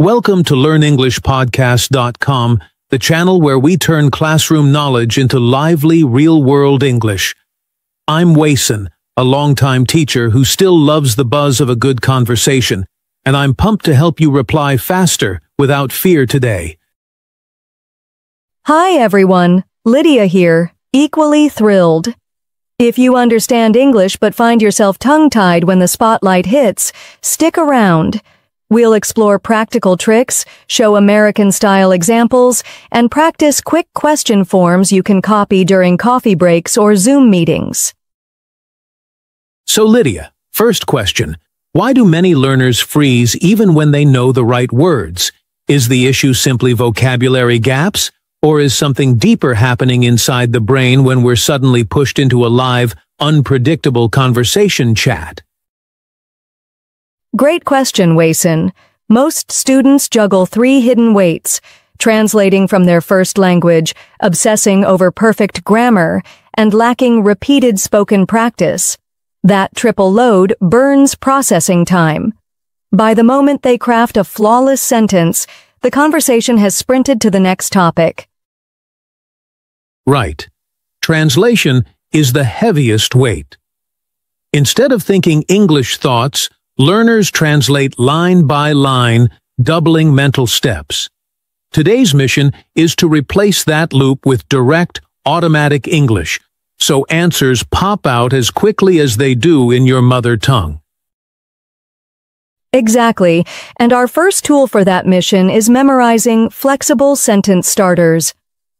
Welcome to LearnEnglishPodcast.com, the channel where we turn classroom knowledge into lively, real-world English. I'm Wason, a longtime teacher who still loves the buzz of a good conversation, and I'm pumped to help you reply faster without fear today. Hi everyone, Lydia here, equally thrilled. If you understand English but find yourself tongue-tied when the spotlight hits, stick around. We'll explore practical tricks, show American-style examples, and practice quick question forms you can copy during coffee breaks or Zoom meetings. So Lydia, first question. Why do many learners freeze even when they know the right words? Is the issue simply vocabulary gaps? Or is something deeper happening inside the brain when we're suddenly pushed into a live, unpredictable conversation chat? Great question, Wason. Most students juggle 3 hidden weights, translating from their first language, obsessing over perfect grammar, and lacking repeated spoken practice. That triple load burns processing time. By the moment they craft a flawless sentence, the conversation has sprinted to the next topic. Right. Translation is the heaviest weight. Instead of thinking English thoughts, learners translate line by line, doubling mental steps. Today's mission is to replace that loop with direct, automatic English, so answers pop out as quickly as they do in your mother tongue. Exactly, and our first tool for that mission is memorizing flexible sentence starters.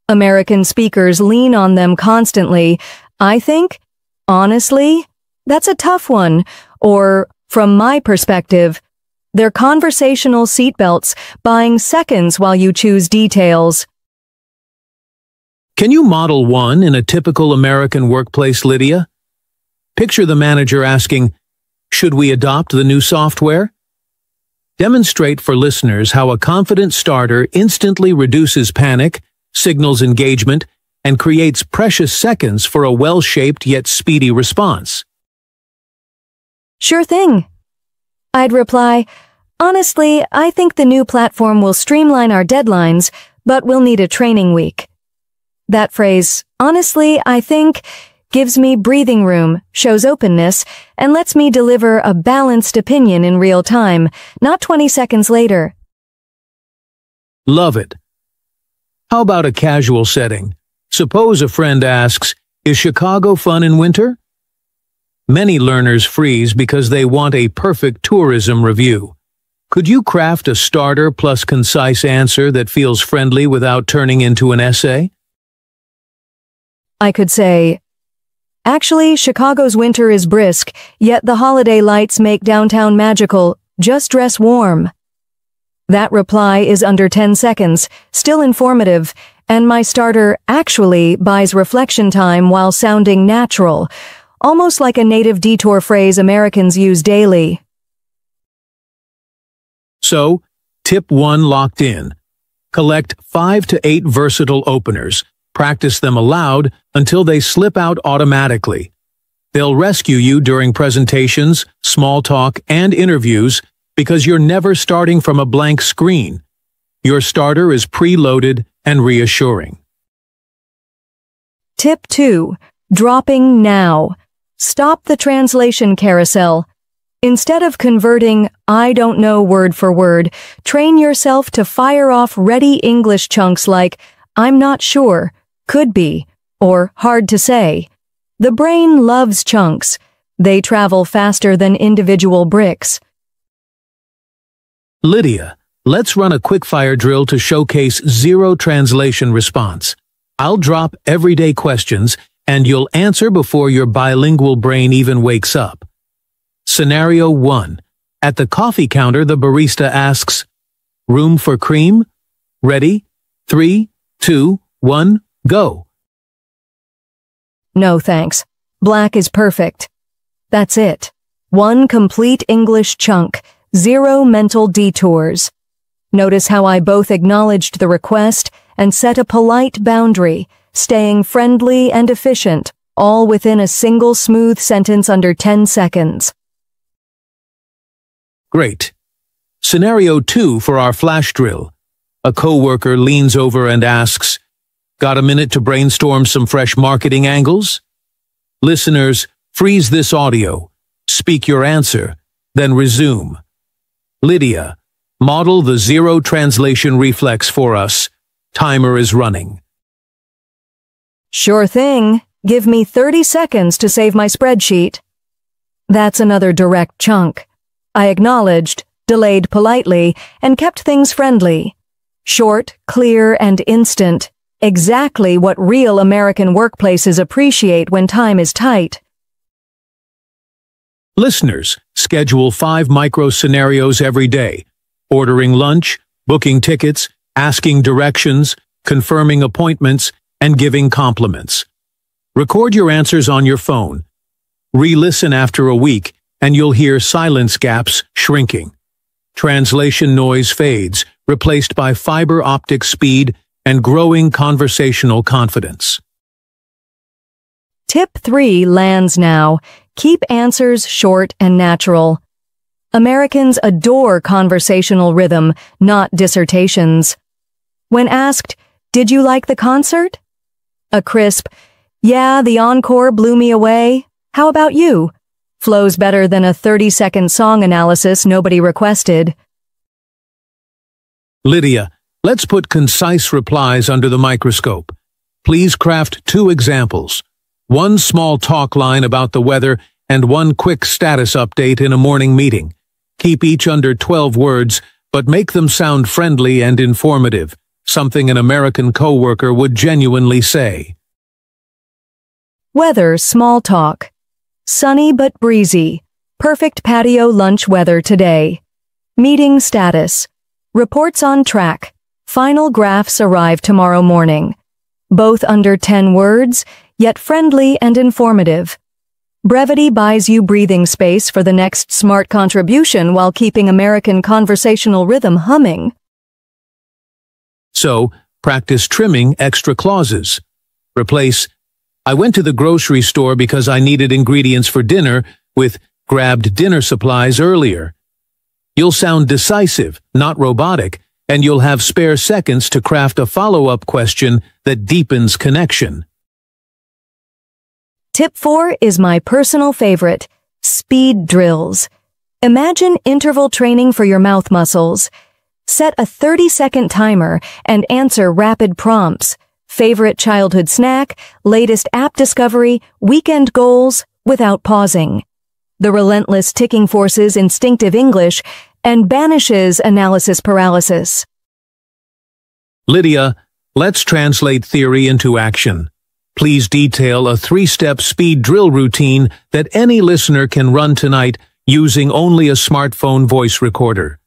American speakers lean on them constantly. I think, honestly, that's a tough one, or from my perspective, they're conversational seatbelts, buying seconds while you choose details. Can you model one in a typical American workplace, Lydia? Picture the manager asking, "Should we adopt the new software?" Demonstrate for listeners how a confident starter instantly reduces panic, signals engagement, and creates precious seconds for a well-shaped yet speedy response. Sure thing. I'd reply, honestly, I think the new platform will streamline our deadlines, but we'll need a training week. That phrase, honestly, I think, gives me breathing room, shows openness, and lets me deliver a balanced opinion in real time, not 20 seconds later. Love it. How about a casual setting? Suppose a friend asks, "Is Chicago fun in winter?" Many learners freeze because they want a perfect tourism review. Could you craft a starter plus concise answer that feels friendly without turning into an essay? I could say, actually, Chicago's winter is brisk, yet the holiday lights make downtown magical. Just dress warm. That reply is under 10 seconds, still informative, and my starter actually buys reflection time while sounding natural, almost like a native detour phrase Americans use daily. So, tip 1 locked in. Collect 5 to 8 versatile openers. Practice them aloud until they slip out automatically. They'll rescue you during presentations, small talk, and interviews because you're never starting from a blank screen. Your starter is preloaded and reassuring. Tip 2. Dropping now. Stop the translation carousel. Instead of converting I don't know word for word, train yourself to fire off ready English chunks like I'm not sure, could be, or hard to say. The brain loves chunks. They travel faster than individual bricks. Lydia, let's run a quickfire drill to showcase zero translation response. I'll drop everyday questions and you'll answer before your bilingual brain even wakes up. Scenario 1. At the coffee counter, the barista asks, "Room for cream?" Ready? 3, 2, 1, go. No thanks. Black is perfect. That's it. One complete English chunk, zero mental detours. Notice how I both acknowledged the request and set a polite boundary, staying friendly and efficient, all within a single smooth sentence under 10 seconds. Great. Scenario 2 for our flash drill. A coworker leans over and asks, "Got a minute to brainstorm some fresh marketing angles?" Listeners, freeze this audio, speak your answer, then resume. Lydia, model the zero translation reflex for us. Timer is running. Sure thing. Give me 30 seconds to save my spreadsheet. That's another direct chunk. I acknowledged, delayed politely, and kept things friendly. Short, clear, and instant. Exactly what real American workplaces appreciate when time is tight. Listeners, schedule 5 micro-scenarios every day. Ordering lunch, booking tickets, asking directions, confirming appointments, and giving compliments. Record your answers on your phone. Re-listen after a week, and you'll hear silence gaps shrinking. Translation noise fades, replaced by fiber optic speed and growing conversational confidence. Tip 3 lands now. Keep answers short and natural. Americans adore conversational rhythm, not dissertations. When asked, "Did you like the concert?" A crisp, "Yeah, the encore blew me away. How about you?" flows better than a 30-second song analysis nobody requested. Lydia, let's put concise replies under the microscope. Please craft 2 examples. 1 small talk line about the weather and 1 quick status update in a morning meeting. Keep each under 12 words, but make them sound friendly and informative, something an American coworker would genuinely say. Weather small talk. Sunny but breezy. Perfect patio lunch weather today. Meeting status. Reports on track. Final graphs arrive tomorrow morning. Both under 10 words, yet friendly and informative. Brevity buys you breathing space for the next smart contribution while keeping American conversational rhythm humming. So, practice trimming extra clauses. Replace, "I went to the grocery store because I needed ingredients for dinner," with "grabbed dinner supplies earlier." You'll sound decisive, not robotic, and you'll have spare seconds to craft a follow-up question that deepens connection. Tip 4 is my personal favorite, speed drills. Imagine interval training for your mouth muscles. Set a 30-second timer and answer rapid prompts. Favorite childhood snack, latest app discovery, weekend goals, without pausing. The relentless ticking forces instinctive English and banishes analysis paralysis. Lydia, let's translate theory into action. Please detail a 3-step speed drill routine that any listener can run tonight using only a smartphone voice recorder.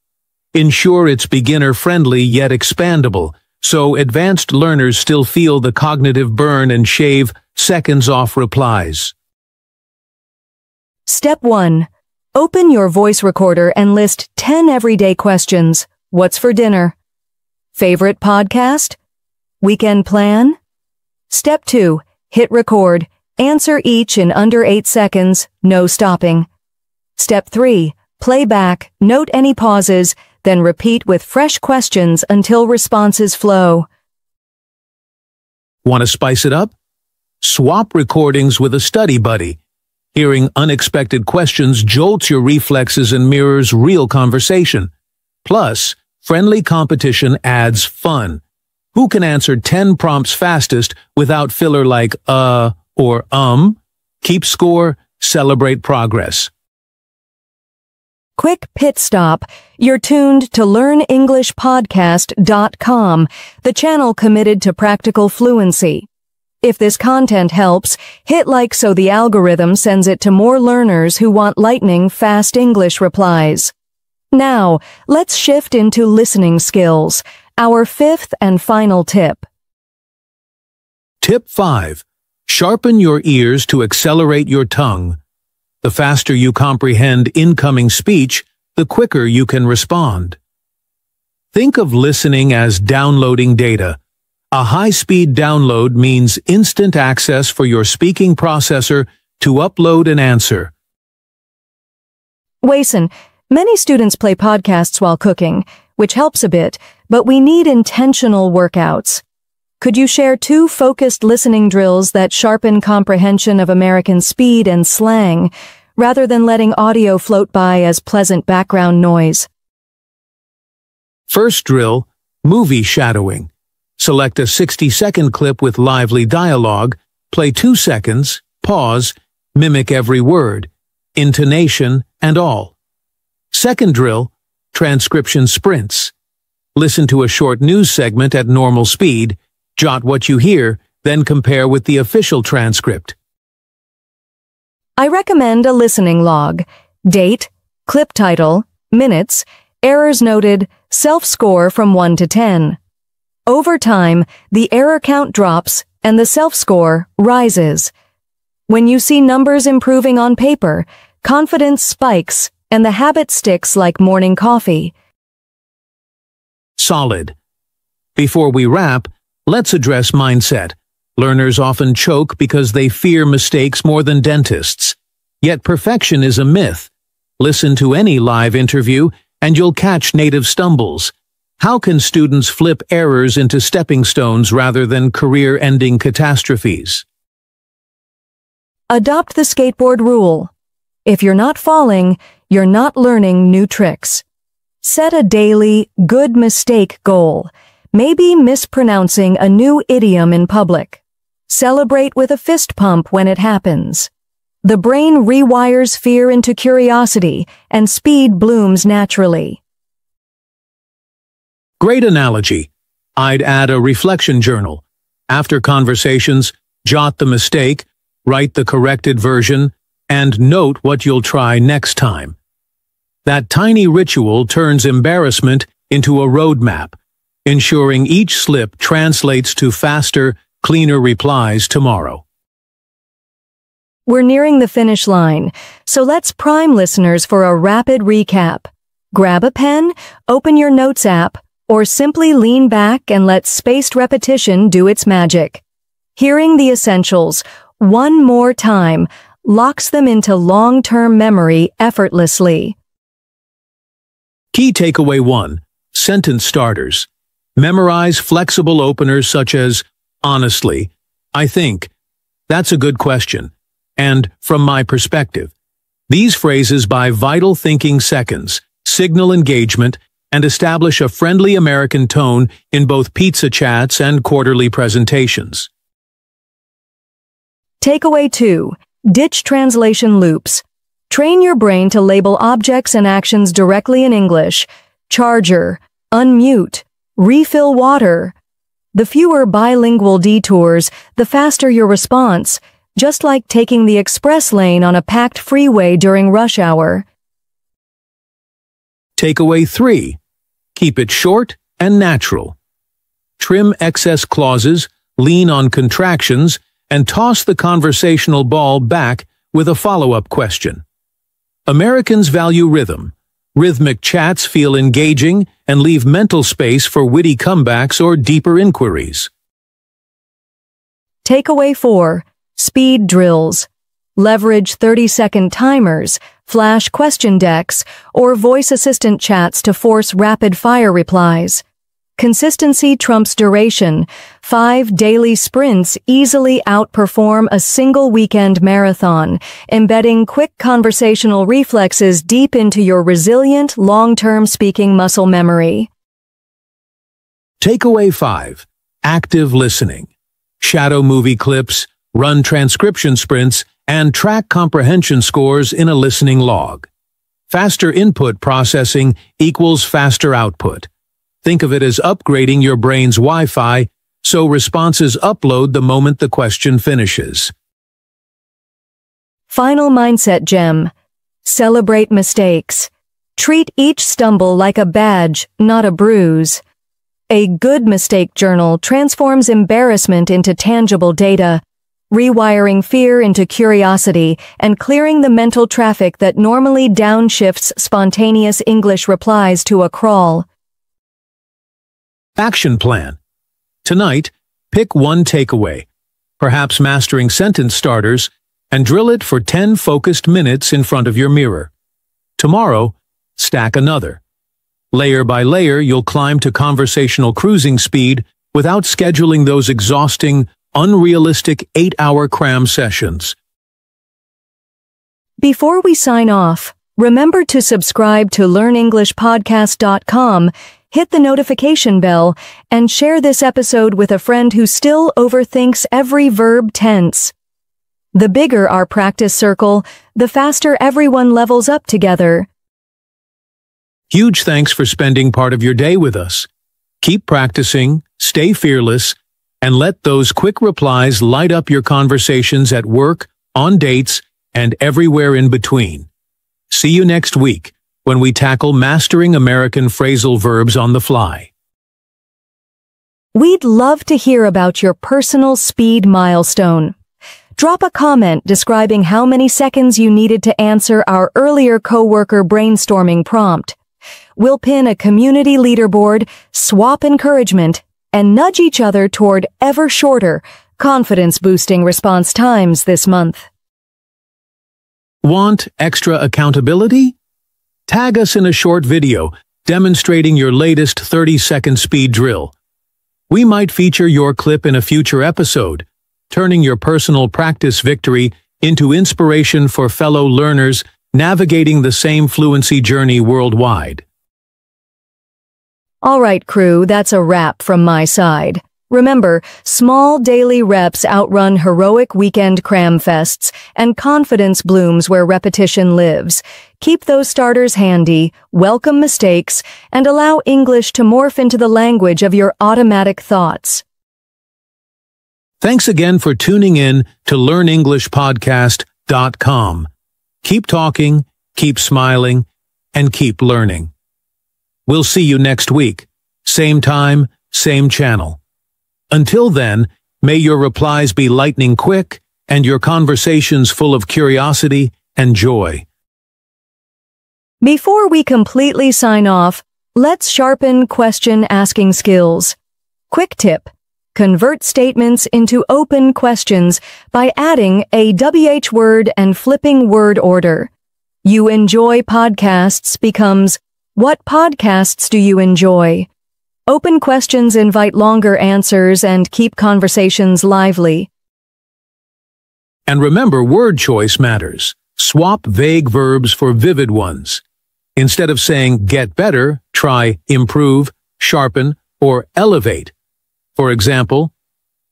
Ensure it's beginner-friendly yet expandable, so advanced learners still feel the cognitive burn and shave seconds off replies. Step 1. Open your voice recorder and list 10 everyday questions. What's for dinner? Favorite podcast? Weekend plan? Step 2. Hit record. Answer each in under 8 seconds, no stopping. Step 3. Play back, note any pauses, then repeat with fresh questions until responses flow. Want to spice it up? Swap recordings with a study buddy. Hearing unexpected questions jolts your reflexes and mirrors real conversation. Plus, friendly competition adds fun. Who can answer 10 prompts fastest without filler like or Keep score, celebrate progress. Quick pit stop. You're tuned to LearnEnglishPodcast.com, the channel committed to practical fluency. If this content helps, hit like so the algorithm sends it to more learners who want lightning fast English replies. Now, let's shift into listening skills, our 5th and final tip. Tip 5. Sharpen your ears to accelerate your tongue. The faster you comprehend incoming speech, the quicker you can respond. Think of listening as downloading data. A high-speed download means instant access for your speaking processor to upload an answer. Wason, Many students play podcasts while cooking, which helps a bit, but we need intentional workouts. Could you share 2 focused listening drills that sharpen comprehension of American speed and slang, rather than letting audio float by as pleasant background noise? First drill, movie shadowing. Select a 60-second clip with lively dialogue, play 2 seconds, pause, mimic every word, intonation, and all. Second drill, transcription sprints. Listen to a short news segment at normal speed, jot what you hear, then compare with the official transcript. I recommend a listening log, date, clip title, minutes, errors noted, self-score from 1 to 10. Over time, the error count drops and the self-score rises. When you see numbers improving on paper, confidence spikes and the habit sticks like morning coffee. Solid. Before we wrap, let's address mindset. Learners often choke because they fear mistakes more than dentists. Yet perfection is a myth. Listen to any live interview and you'll catch native stumbles. How can students flip errors into stepping stones rather than career-ending catastrophes? Adopt the skateboard rule. If you're not falling, you're not learning new tricks. Set a daily, good mistake goal. Maybe mispronouncing a new idiom in public. Celebrate with a fist pump when it happens. The brain rewires fear into curiosity, and speed blooms naturally. Great analogy. I'd add a reflection journal. After conversations, jot the mistake, write the corrected version, and note what you'll try next time. That tiny ritual turns embarrassment into a roadmap, ensuring each slip translates to faster, cleaner replies tomorrow. We're nearing the finish line, so let's prime listeners for a rapid recap. Grab a pen, open your notes app, or simply lean back and let spaced repetition do its magic. Hearing the essentials one more time locks them into long-term memory effortlessly. Key takeaway 1. Sentence starters. Memorize flexible openers such as, honestly, I think, that's a good question, and from my perspective. These phrases buy vital thinking seconds, signal engagement, and establish a friendly American tone in both pizza chats and quarterly presentations. Takeaway 2. Ditch translation loops. Train your brain to label objects and actions directly in English. Charger, unmute, refill water. The fewer bilingual detours, the faster your response, just like taking the express lane on a packed freeway during rush hour. Takeaway 3. Keep it short and natural. Trim excess clauses, lean on contractions, and toss the conversational ball back with a follow-up question. Americans value rhythm. Rhythmic chats feel engaging and leave mental space for witty comebacks or deeper inquiries. Takeaway 4. Speed drills. Leverage 30-second timers, flash question decks, or voice assistant chats to force rapid-fire replies. Consistency trumps duration. 5 daily sprints easily outperform a single weekend marathon, embedding quick conversational reflexes deep into your resilient, long-term speaking muscle memory. Takeaway 5. Active listening. Shadow movie clips, run transcription sprints, and track comprehension scores in a listening log. Faster input processing equals faster output. Think of it as upgrading your brain's Wi-Fi, so responses upload the moment the question finishes. Final mindset gem. Celebrate mistakes. Treat each stumble like a badge, not a bruise. A good mistake journal transforms embarrassment into tangible data, rewiring fear into curiosity and clearing the mental traffic that normally downshifts spontaneous English replies to a crawl. Action plan. Tonight, pick one takeaway, perhaps mastering sentence starters, and drill it for 10 focused minutes in front of your mirror. Tomorrow, stack another. Layer by layer, you'll climb to conversational cruising speed without scheduling those exhausting, unrealistic 8-hour cram sessions. Before we sign off, remember to subscribe to LearnEnglishPodcast.com, hit the notification bell, and share this episode with a friend who still overthinks every verb tense. The bigger our practice circle, the faster everyone levels up together. Huge thanks for spending part of your day with us. Keep practicing, stay fearless, and let those quick replies light up your conversations at work, on dates, and everywhere in between. See you next week when we tackle mastering American phrasal verbs on the fly. We'd love to hear about your personal speed milestone. Drop a comment describing how many seconds you needed to answer our earlier coworker brainstorming prompt. We'll pin a community leaderboard, swap encouragement, and nudge each other toward ever shorter, confidence-boosting response times this month. Want extra accountability? Tag us in a short video demonstrating your latest 30-second speed drill. We might feature your clip in a future episode, turning your personal practice victory into inspiration for fellow learners navigating the same fluency journey worldwide. All right, crew, that's a wrap from my side. Remember, small daily reps outrun heroic weekend cram fests, and confidence blooms where repetition lives. Keep those starters handy, welcome mistakes, and allow English to morph into the language of your automatic thoughts. Thanks again for tuning in to LearnEnglishPodcast.com. Keep talking, keep smiling, and keep learning. We'll see you next week. Same time, same channel. Until then, may your replies be lightning quick and your conversations full of curiosity and joy. Before we completely sign off, let's sharpen question-asking skills. Quick tip: convert statements into open questions by adding a WH word and flipping word order. You enjoy podcasts becomes, what podcasts do you enjoy? Open questions invite longer answers and keep conversations lively. And remember, word choice matters. Swap vague verbs for vivid ones. Instead of saying get better, try improve, sharpen, or elevate. For example,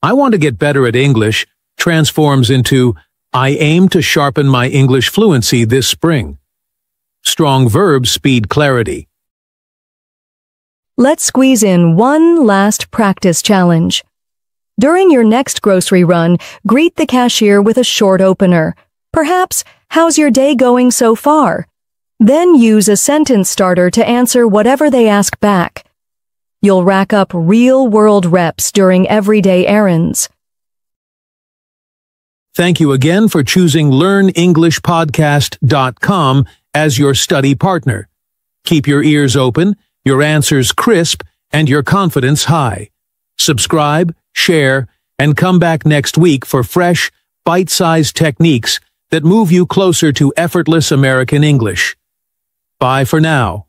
I want to get better at English transforms into I aim to sharpen my English fluency this spring. Strong verbs speed clarity. Let's squeeze in one last practice challenge. During your next grocery run, greet the cashier with a short opener. Perhaps, how's your day going so far? Then use a sentence starter to answer whatever they ask back. You'll rack up real-world reps during everyday errands. Thank you again for choosing LearnEnglishPodcast.com as your study partner. Keep your ears open, your answers crisp, and your confidence high. Subscribe, share, and come back next week for fresh, bite-sized techniques that move you closer to effortless American English. Bye for now.